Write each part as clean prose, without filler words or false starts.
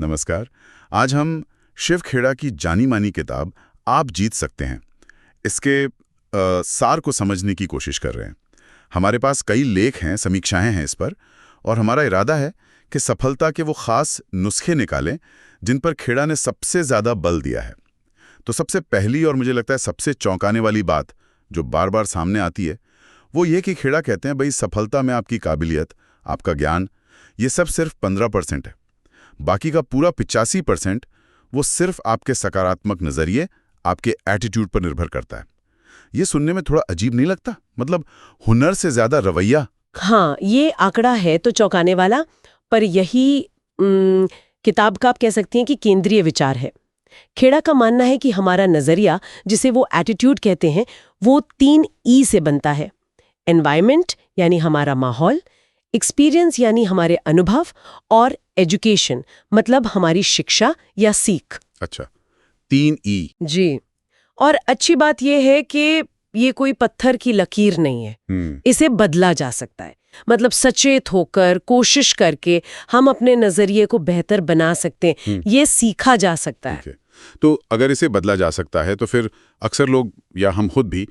नमस्कार। आज हम शिव खेड़ा की जानी मानी किताब आप जीत सकते हैं इसके सार को समझने की कोशिश कर रहे हैं। हमारे पास कई लेख हैं, समीक्षाएं हैं इस पर, और हमारा इरादा है कि सफलता के वो खास नुस्खे निकालें जिन पर खेड़ा ने सबसे ज़्यादा बल दिया है। तो सबसे पहली और मुझे लगता है सबसे चौंकाने वाली बात जो बार बार सामने आती है वो ये कि खेड़ा कहते हैं भाई सफलता में आपकी काबिलियत, आपका ज्ञान, ये सब सिर्फ 15% है। बाकी का पूरा 85% वो सिर्फ आपके सकारात्मक नजरिए, आपके एटीट्यूड पर निर्भर करता है। ये सुनने में थोड़ा अजीब नहीं लगता? मतलब हुनर से ज्यादा रवैया। हाँ, ये आंकड़ा है तो चौंकाने वाला, पर यही किताब का आप कह सकती हैं कि केंद्रीय विचार है। खेड़ा का मानना है कि हमारा नजरिया, जिसे वो एटीट्यूड कहते हैं, वो 3 ई से बनता है। एनवायरमेंट यानी हमारा माहौल, एक्सपीरियंस यानी हमारे अनुभव, और एजुकेशन मतलब हमारी शिक्षा या सीख। अच्छा, 3 ई। जी, और अच्छी बात यह है कि ये कोई पत्थर की लकीर नहीं है। इसे बदला जा सकता है। मतलब सचेत होकर, कोशिश करके हम अपने नजरिए को बेहतर बना सकते हैं। ये सीखा जा सकता है। तो अगर इसे बदला जा सकता है तो फिर अक्सर लोग या हम खुद भी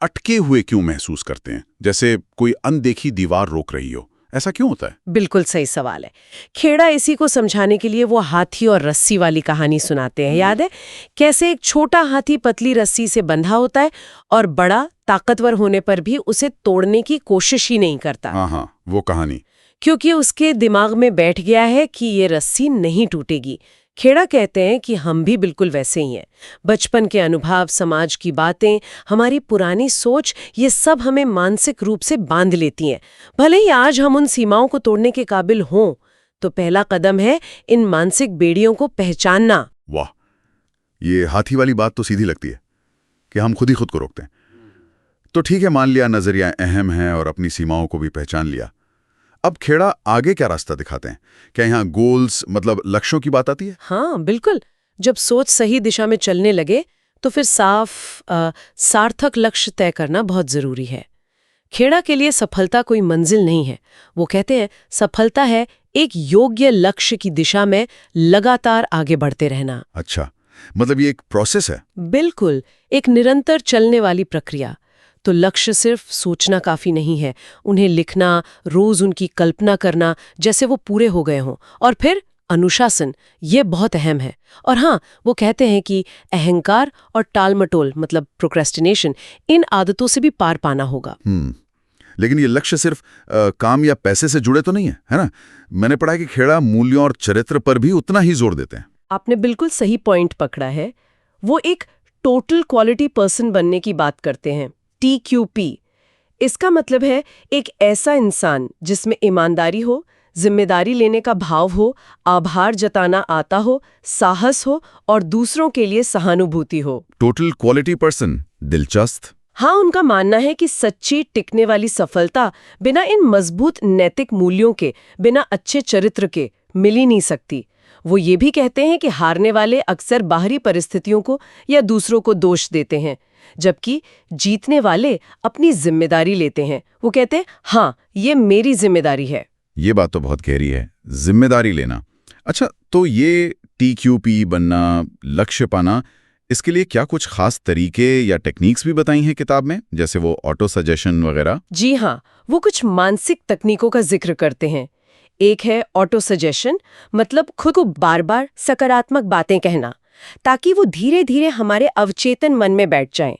अटके हुए क्यों महसूस करते हैं, जैसे कोई अनदेखी दीवार रोक रही हो? ऐसा क्यों होता है? बिल्कुल सही सवाल है। खेड़ा इसी को समझाने के लिए वो हाथी और रस्सी वाली कहानी सुनाते हैं। याद है कैसे एक छोटा हाथी पतली रस्सी से बंधा होता है और बड़ा ताकतवर होने पर भी उसे तोड़ने की कोशिश ही नहीं करता। हाँ, वो कहानी। क्योंकि उसके दिमाग में बैठ गया है कि ये रस्सी नहीं टूटेगी। खेड़ा कहते हैं कि हम भी बिल्कुल वैसे ही हैं। बचपन के अनुभव, समाज की बातें, हमारी पुरानी सोच, ये सब हमें मानसिक रूप से बांध लेती हैं। भले ही आज हम उन सीमाओं को तोड़ने के काबिल हों, तो पहला कदम है इन मानसिक बेड़ियों को पहचानना। वाह, ये हाथी वाली बात तो सीधी लगती है कि हम खुद ही खुद को रोकते हैं। तो ठीक है, मान लिया नजरिया अहम है और अपनी सीमाओं को भी पहचान लिया। अब खेड़ा आगे क्या रास्ता दिखाते हैं? क्या यहाँ गोल्स मतलब लक्ष्यों की बात आती है? हाँ बिल्कुल। जब सोच सही दिशा में चलने लगे तो फिर सार्थक लक्ष्य तय करना बहुत जरूरी है। खेड़ा के लिए सफलता कोई मंजिल नहीं है। वो कहते हैं सफलता है एक योग्य लक्ष्य की दिशा में लगातार आगे बढ़ते रहना। अच्छा, मतलब ये एक प्रोसेस है? बिल्कुल, एक निरंतर चलने वाली प्रक्रिया। तो लक्ष्य सिर्फ सोचना काफी नहीं है, उन्हें लिखना, रोज उनकी कल्पना करना जैसे वो पूरे हो गए हों। और फिर अनुशासन, ये बहुत अहम है। और हाँ, वो कहते हैं कि अहंकार और टालमटोल मतलब प्रोक्रेस्टिनेशन, इन आदतों से भी पार पाना होगा। लेकिन ये लक्ष्य सिर्फ काम या पैसे से जुड़े तो नहीं है ना? मैंने पढ़ा है कि खेड़ा मूल्यों और चरित्र पर भी उतना ही जोर देते हैं। आपने बिल्कुल सही पॉइंट पकड़ा है। वो एक टोटल क्वालिटी पर्सन बनने की बात करते हैं, TQP। इसका मतलब है एक ऐसा इंसान जिसमें ईमानदारी हो, जिम्मेदारी लेने का भाव हो, आभार जताना आता हो, साहस हो और दूसरों के लिए सहानुभूति हो। टोटल क्वालिटी पर्सन, दिलचस्प। हाँ, उनका मानना है कि सच्ची टिकने वाली सफलता बिना इन मजबूत नैतिक मूल्यों के, बिना अच्छे चरित्र के मिल ही नहीं सकती। वो ये भी कहते हैं कि हारने वाले अक्सर बाहरी परिस्थितियों को या दूसरों को दोष देते हैं, जबकि जीतने वाले अपनी जिम्मेदारी लेते हैं। वो कहते हैं हाँ, ये मेरी जिम्मेदारी है। ये बात तो बहुत गहरी है, जिम्मेदारी लेना। अच्छा, तो ये TQP बनना, लक्ष्य पाना, इसके लिए क्या कुछ खास तरीके या टेक्निक्स भी बताई हैं किताब में, जैसे वो ऑटो सजेशन वगैरह? जी हाँ, वो कुछ मानसिक तकनीकों का जिक्र करते हैं। एक है ऑटो सजेशन, मतलब खुद को बार बार सकारात्मक बातें कहना ताकि वो धीरे धीरे हमारे अवचेतन मन में बैठ जाएं।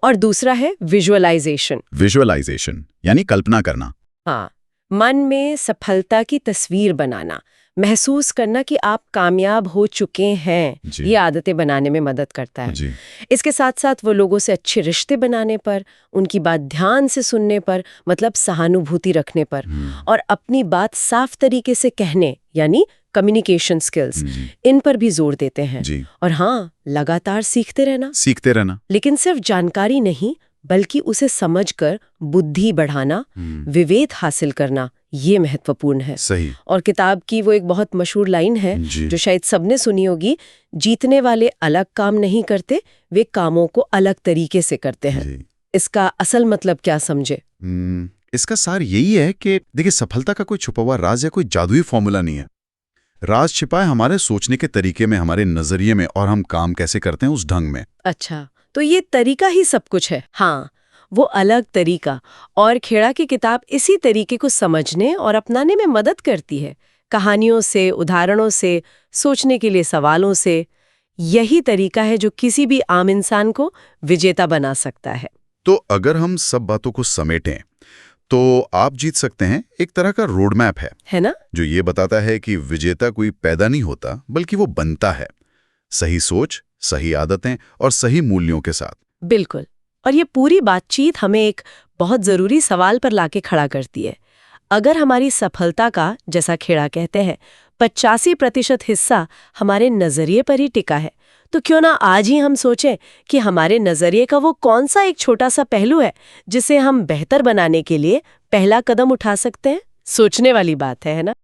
और दूसरा है विजुअलाइजेशन। विजुअलाइजेशन यानी कल्पना करना। हाँ, मन में सफलता की तस्वीर बनाना, महसूस करना कि आप कामयाब हो चुके हैं। ये आदतें बनाने में मदद करता है। जी। इसके साथ साथ वो लोगों से अच्छे रिश्ते बनाने पर, उनकी बात ध्यान से सुनने पर, मतलब सहानुभूति रखने पर, और अपनी बात साफ तरीके से कहने यानी कम्युनिकेशन स्किल्स, इन पर भी जोर देते हैं। और हाँ, लगातार सीखते रहना। लेकिन सिर्फ जानकारी नहीं, बल्कि उसे समझकर बुद्धि बढ़ाना, विवेक हासिल करना, ये महत्वपूर्ण है। सही। और किताब की वो एक बहुत मशहूर लाइन है जो शायद सबने सुनी होगी, जीतने वाले अलग काम नहीं करते, वे कामों को अलग तरीके से करते हैं। इसका असल मतलब क्या समझे? इसका सार यही है कि देखिए, सफलता का कोई छुपा हुआ राज या कोई जादुई फॉर्मूला नहीं है। राज छिपा है हमारे सोचने के तरीके में, हमारे नजरिए में, और हम काम कैसे करते हैं उस ढंग में। अच्छा, तो ये तरीका ही सब कुछ है। हाँ, वो अलग तरीका। और खेड़ा की किताब इसी तरीके को समझने और अपनाने में मदद करती है। कहानियों से, उदाहरणों से, सोचने के लिए सवालों से। यही तरीका है जो किसी भी आम इंसान को विजेता बना सकता है। तो अगर हम सब बातों को समेटें तो आप जीत सकते हैं एक तरह का रोड मैप है ना? जो ये बताता है कि विजेता कोई पैदा नहीं होता, बल्कि वो बनता है, सही सोच, सही आदतें और सही मूल्यों के साथ। बिल्कुल। और ये पूरी बातचीत हमें एक बहुत जरूरी सवाल पर लाके खड़ा करती है। अगर हमारी सफलता का, जैसा खेड़ा कहते हैं, 85% हिस्सा हमारे नजरिए पर ही टिका है, तो क्यों ना आज ही हम सोचें कि हमारे नजरिए का वो कौन सा एक छोटा सा पहलू है जिसे हम बेहतर बनाने के लिए पहला कदम उठा सकते हैं। सोचने वाली बात है ना?